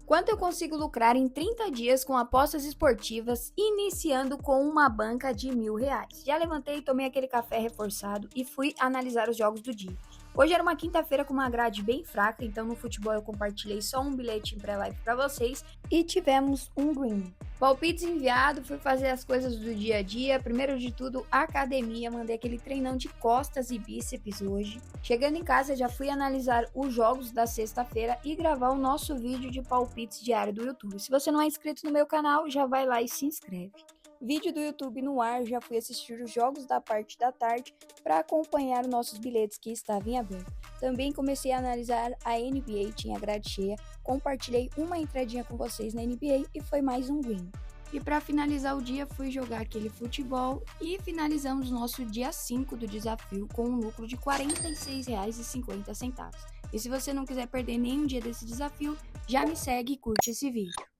Quanto eu consigo lucrar em 30 dias com apostas esportivas, iniciando com uma banca de R$ 1.000? Já levantei, tomei aquele café reforçado e fui analisar os jogos do dia. Hoje era uma quinta-feira com uma grade bem fraca, então no futebol eu compartilhei só um bilhete em pré-live para vocês e tivemos um green. Palpites enviado, fui fazer as coisas do dia a dia. Primeiro de tudo, academia, mandei aquele treinão de costas e bíceps hoje. Chegando em casa, já fui analisar os jogos da sexta-feira e gravar o nosso vídeo de palpites diário do YouTube. Se você não é inscrito no meu canal, já vai lá e se inscreve. Vídeo do YouTube no ar, já fui assistir os jogos da parte da tarde para acompanhar os nossos bilhetes que estavam em aberto. Também comecei a analisar a NBA, tinha grade cheia, compartilhei uma entradinha com vocês na NBA e foi mais um win. E para finalizar o dia, fui jogar aquele futebol e finalizamos nosso dia 5 do desafio com um lucro de R$ 46,50. E se você não quiser perder nenhum dia desse desafio, já me segue e curte esse vídeo.